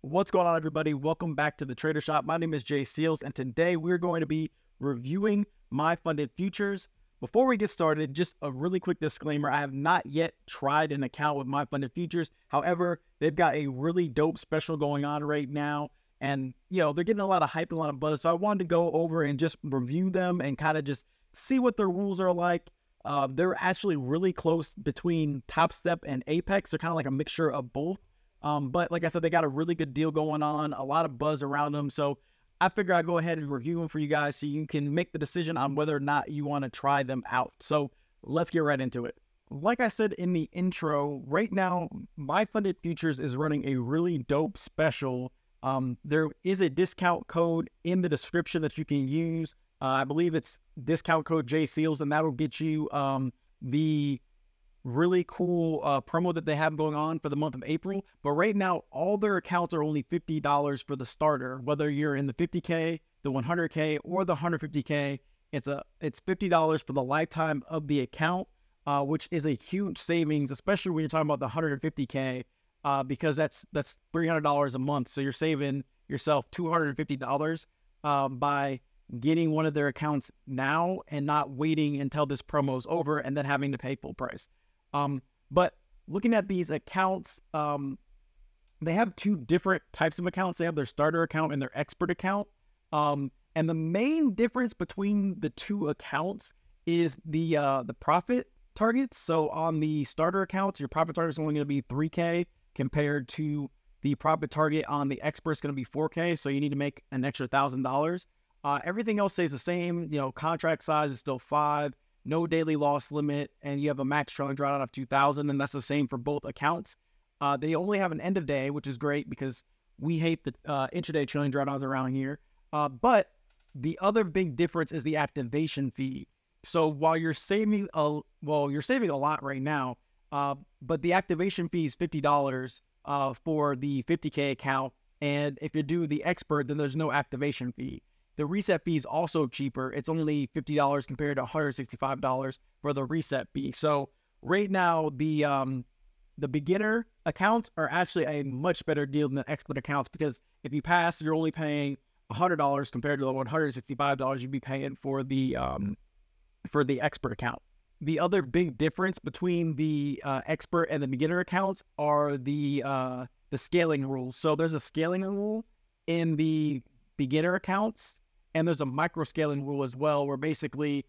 What's going on, everybody? Welcome back to the Trader Shop. My name is Jay Seals, and today we're going to be reviewing my funded futures. Before we get started, just a really quick disclaimer. I have not yet tried an account with my funded futures. However, they've got a really dope special going on right now, and they're getting a lot of hype and a lot of buzz. So I wanted to go over and just review them and kind of just see what their rules are like. They're actually really close between Topstep and Apex. They're kind of like a mixture of both. But like I said, they got a really good deal going on, a lot of buzz around them. So I figure I'd go ahead and review them for you guys so you can make the decision on whether or not you want to try them out. So let's get right into it. Like I said in the intro, right now, my funded futures is running a really dope special. There is a discount code in the description that you can use. I believe it's discount code JSeals, and that'll get you the really cool promo that they have going on for the month of April. But right now, all their accounts are only $50 for the starter. Whether you're in the 50K, the 100K, or the 150K, it's $50 for the lifetime of the account, which is a huge savings, especially when you're talking about the 150K, because that's $300 a month. So you're saving yourself $250 by getting one of their accounts now and not waiting until this promo is over and then having to pay full price. But looking at these accounts, they have two different types of accounts. They have their starter account and their expert account. And the main difference between the two accounts is the profit targets. So on the starter accounts, your profit target is only going to be 3K compared to the profit target on the expert is going to be 4K. So you need to make an extra $1,000. Everything else stays the same. Contract size is still 5. No daily loss limit, and you have a max trailing drawdown of 2,000, and that's the same for both accounts. They only have an end of day, which is great because we hate the intraday trailing drawdowns around here. But the other big difference is the activation fee. So while you're saving you're saving a lot right now, but the activation fee is $50 for the 50K account, and if you do the expert, then there's no activation fee. The reset fee is also cheaper. It's only $50 compared to $165 for the reset fee. So right now, the beginner accounts are actually a much better deal than the expert accounts, because if you pass, you're only paying $100 compared to the $165 you'd be paying for the expert account. The other big difference between the expert and the beginner accounts are the scaling rules. So there's a scaling rule in the beginner accounts, and there's a micro scaling rule as well, where basically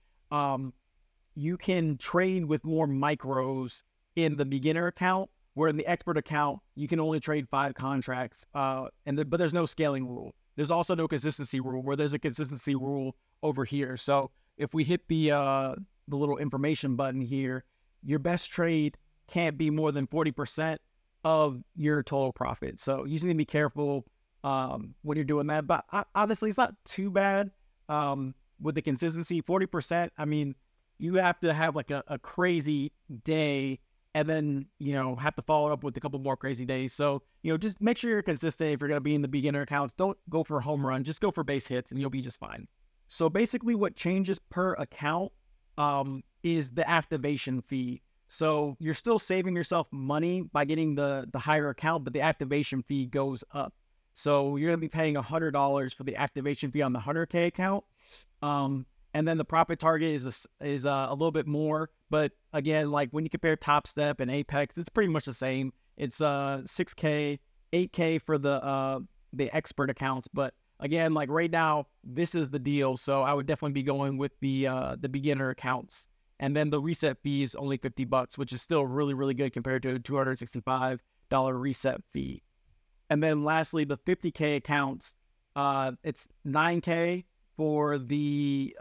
you can trade with more micros in the beginner account, where in the expert account you can only trade 5 contracts, but there's no scaling rule. There's also no consistency rule, where there's a consistency rule over here. So if we hit the little information button here, your best trade can't be more than 40% of your total profit. So you just need to be careful when you're doing that. But honestly, it's not too bad with the consistency. 40%, I mean, you have to have like a crazy day and then, have to follow it up with a couple more crazy days. So, just make sure you're consistent. If you're going to be in the beginner accounts, don't go for a home run. Just go for base hits and you'll be just fine. So basically what changes per account is the activation fee. So you're still saving yourself money by getting the higher account, but the activation fee goes up. So you're going to be paying $100 for the activation fee on the 100K account. And then the profit target is a little bit more. But again, like when you compare Topstep and Apex, it's pretty much the same. It's 6K, 8K for the expert accounts. But again, like right now, this is the deal. So I would definitely be going with the beginner accounts. And then the reset fee is only $50, which is still really, really good compared to a $265 reset fee. And then lastly, the 50K accounts, it's 9K for the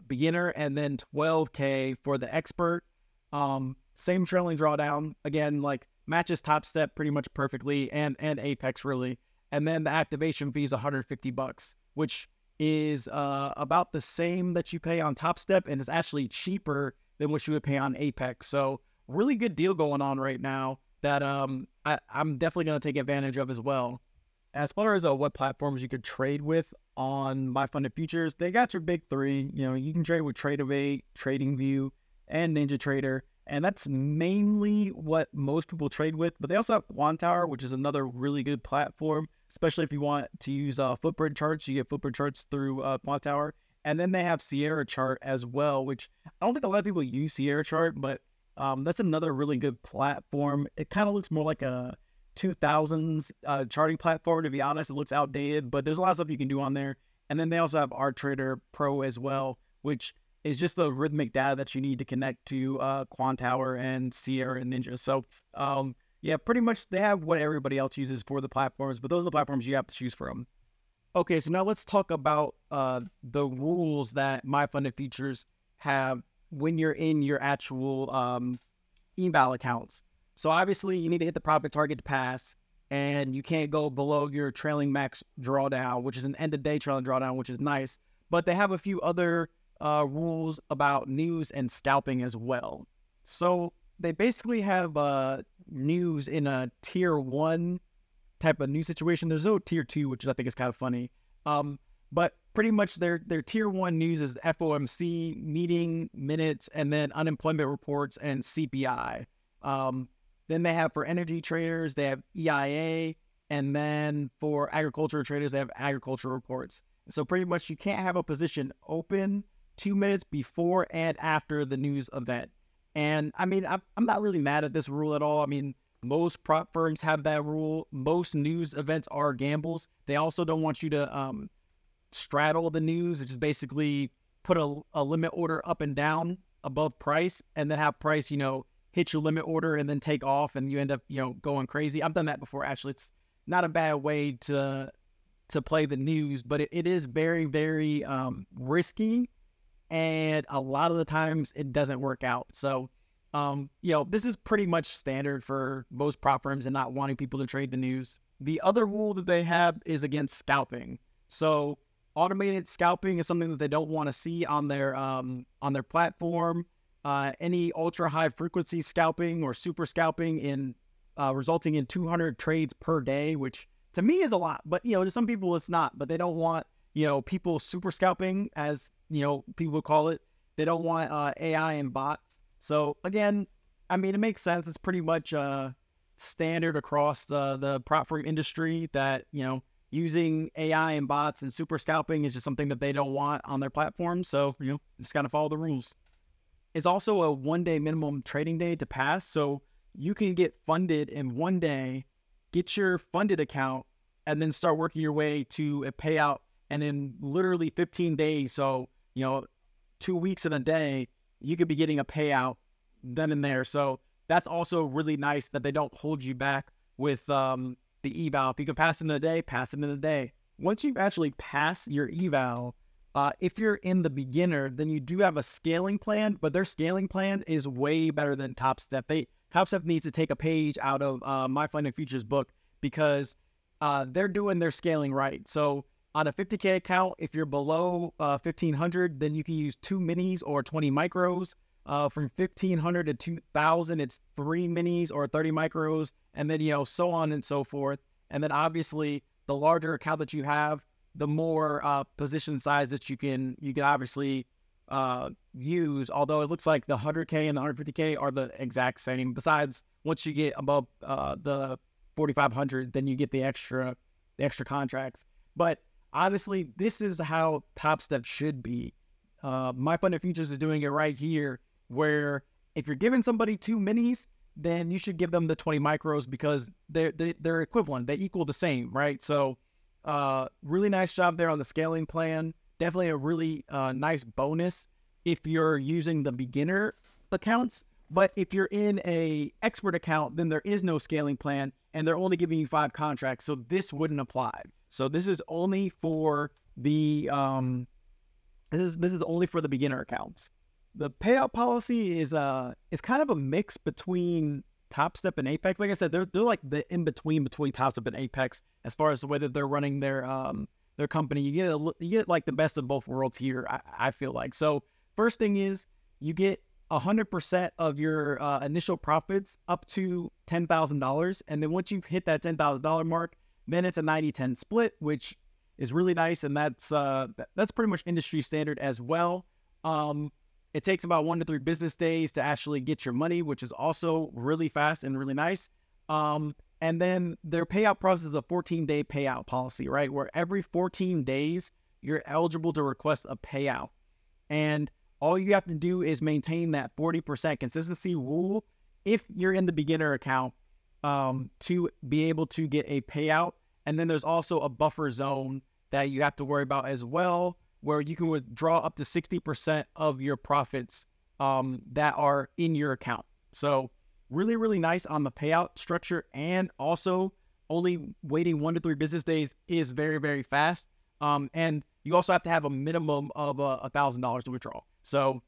beginner and then 12K for the expert. Same trailing drawdown. Again, like matches Topstep pretty much perfectly and Apex really. And then the activation fee is $150, which is about the same that you pay on Topstep, and it's actually cheaper than what you would pay on Apex. So really good deal going on right now that I'm definitely going to take advantage of as well. As far as what platforms you could trade with on my funded futures, they got your big 3. You can trade with TradeAway, TradingView, and NinjaTrader. And that's mainly what most people trade with. But they also have Quantower, which is another really good platform, especially if you want to use footprint charts. You get footprint charts through Quantower. And then they have Sierra Chart as well, which I don't think a lot of people use Sierra Chart, but that's another really good platform. It kind of looks more like a 2000s charting platform, to be honest. It looks outdated, but there's a lot of stuff you can do on there. And then they also have RTrader Pro as well, which is just the rhythmic data that you need to connect to Quantower and Sierra and Ninja. So yeah, pretty much they have what everybody else uses for the platforms, but those are the platforms you have to choose from. Okay, so now let's talk about the rules that My Funded Futures have when you're in your actual eval accounts. So obviously you need to hit the profit target to pass, and you can't go below your trailing max drawdown, which is an end of day trailing drawdown, which is nice. But they have a few other rules about news and scalping as well. So they basically have news in a tier 1 type of news situation. There's no tier 2, which I think is kind of funny. But pretty much their tier 1 news is FOMC meeting minutes, and then unemployment reports and CPI. Then they have for energy traders, they have EIA, and then for agriculture traders, they have agriculture reports. So pretty much you can't have a position open 2 minutes before and after the news event. And I mean, I'm not really mad at this rule at all. I mean, most prop firms have that rule. Most news events are gambles. They also don't want you to straddle the news, which is basically put a limit order up and down above price, and then have price, hit your limit order and then take off, and you end up, going crazy. I've done that before. Actually, it's not a bad way to play the news, but it is very, very risky, and a lot of the times it doesn't work out. So this is pretty much standard for most prop firms and not wanting people to trade the news. The other rule that they have is against scalping. So automated scalping is something that they don't want to see on their platform. Any ultra high frequency scalping or super scalping in resulting in 200 trades per day, which to me is a lot, but to some people it's not. But they don't want people super scalping, as people would call it. They don't want AI and bots. So again, I mean, it makes sense. It's pretty much standard across the prop firm industry that using AI and bots and super scalping is just something that they don't want on their platform. So just gotta follow the rules. It's also a 1-day minimum trading day to pass. So you can get funded in 1 day, get your funded account, and then start working your way to a payout. And in literally 15 days, so 2 weeks in a day, you could be getting a payout then and there. So that's also really nice that they don't hold you back with the eval. If you can pass it in a day, pass it in a day. Once you've actually passed your eval, if you're in the beginner, then you do have a scaling plan, but their scaling plan is way better than Topstep. Topstep needs to take a page out of My Funded Futures book, because they're doing their scaling right. So on a 50K account, if you're below 1,500, then you can use 2 minis or 20 micros. From 1,500 to 2,000, it's 3 minis or 30 micros, and then, so on and so forth. And then obviously the larger account that you have, the more position size that you can obviously use. Although it looks like the 100K and the 150K are the exact same. Besides, once you get above the 4,500, then you get the extra contracts. But honestly, this is how Topstep should be. My Funded Futures is doing it right here, where if you're giving somebody 2 minis, then you should give them the 20 micros, because they're equivalent. They equal the same, right? So really nice job there on the scaling plan. Definitely a really nice bonus if you're using the beginner accounts. But if you're in a expert account, then there is no scaling plan, and they're only giving you 5 contracts. So this wouldn't apply. So this is only for the this is only for the beginner accounts. The payout policy is kind of a mix between Topstep and Apex. Like I said, they're like the in between Topstep and Apex as far as the way that they're running their company. You get like the best of both worlds here, I feel like. So first thing is you get 100% of your initial profits up to $10,000, and then once you've hit that $10,000 mark, then it's a 90-10 split, which is really nice, and that's pretty much industry standard as well. It takes about 1 to 3 business days to actually get your money, which is also really fast and really nice. And then their payout process is a 14-day payout policy, right? Where every 14 days, you're eligible to request a payout. And all you have to do is maintain that 40% consistency rule if you're in the beginner account to be able to get a payout. And then there's also a buffer zone that you have to worry about as well, where you can withdraw up to 60% of your profits that are in your account. So really, really nice on the payout structure, and also only waiting 1 to 3 business days is very, very fast. And you also have to have a minimum of $1,000 to withdraw. So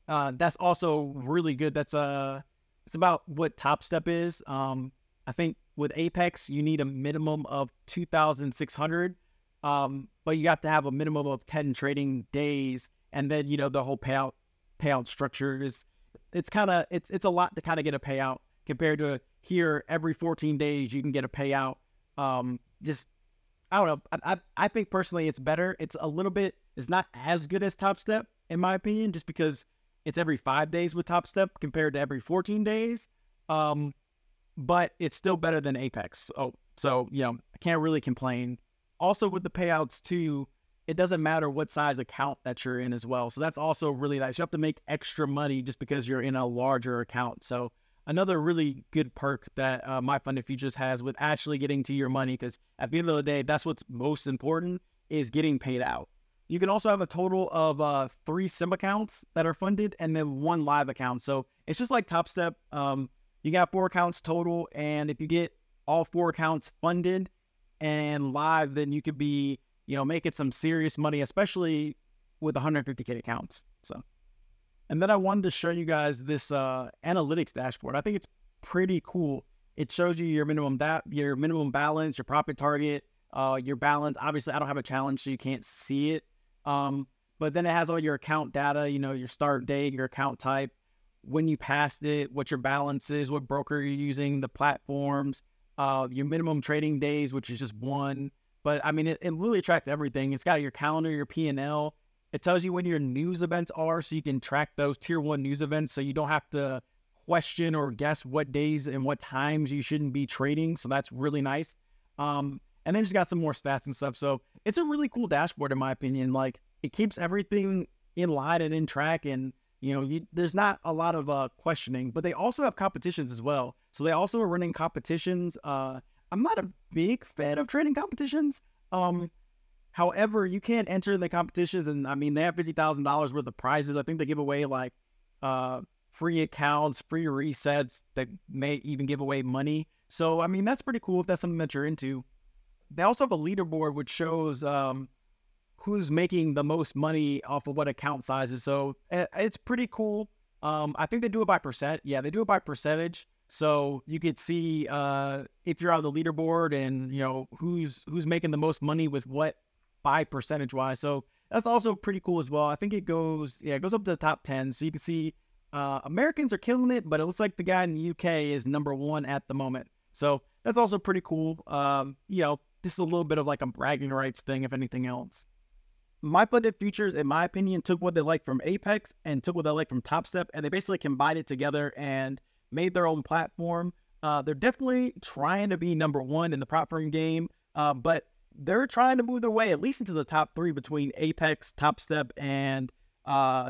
that's also really good. That's it's about what Topstep is. I think with Apex, you need a minimum of 2,600, but you have to have a minimum of 10 trading days. And then, you know, the whole payout structure is, it's a lot to kind of get a payout compared to here. Every 14 days, you can get a payout. I don't know. I think personally it's better. It's not as good as Topstep in my opinion, just because it's every 5 days with Topstep compared to every 14 days. But it's still better than Apex. So, you know, I can't really complain. Also with the payouts too, it doesn't matter what size account that you're in as well. So that's also really nice. You have to make extra money just because you're in a larger account. So another really good perk that My Funded Futures has with actually getting to your money, because at the end of the day, that's what's most important, is getting paid out. You can also have a total of 3 sim accounts that are funded and then 1 live account. So it's just like Topstep. You got 4 accounts total, and if you get all 4 accounts funded and live, then you could be, you know, making some serious money, especially with 150K accounts. So, and then I wanted to show you guys this analytics dashboard. I think it's pretty cool. It shows you your minimum balance, your profit target, your balance. Obviously, I don't have a challenge, so you can't see it. But then it has all your account data, you know, your start date, your account type, when you passed it, what your balance is, what broker you're using, the platforms, your minimum trading days, which is just 1. But I mean, it really tracks everything. It's got your calendar, your P&L. It tells you when your news events are, so you can track those tier 1 news events, so you don't have to question or guess what days and what times you shouldn't be trading. So that's really nice. And then it's got some more stats and stuff. So it's a really cool dashboard, in my opinion. Like, it keeps everything in line and in track, and you know, there's not a lot of questioning. But they also have competitions as well. So they also are running competitions. I'm not a big fan of trading competitions. However, you can enter in the competitions, and I mean, they have $50,000 worth of prizes. I think they give away like free accounts, free resets. They may even give away money. So I mean, that's pretty cool if that's something that you're into. They also have a leaderboard which shows who's making the most money off of what account sizes. So it's pretty cool. I think they do it by percent. Yeah, they do it by percentage. So you could see if you're on the leaderboard, and you know who's making the most money with what by percentage wise. So that's also pretty cool as well. I think it goes up to the top 10. So you can see Americans are killing it, but it looks like the guy in the UK is #1 at the moment. So that's also pretty cool. You know, just a little bit of like a bragging rights thing, if anything else. My Funded Futures, in my opinion, took what they liked from Apex and took what they liked from Topstep, and they basically combined it together and made their own platform. They're definitely trying to be #1 in the prop firm game, but they're trying to move their way at least into the top 3 between Apex, Topstep, and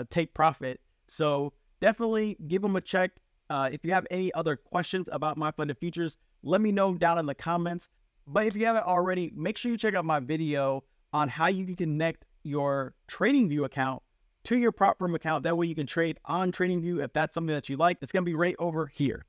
Take Profit. So definitely give them a check. If you have any other questions about My Funded Futures, let me know down in the comments. But if you haven't already, make sure you check out my video on how you can connect your TradingView account to your prop firm account. That way you can trade on TradingView if that's something that you like. It's going to be right over here.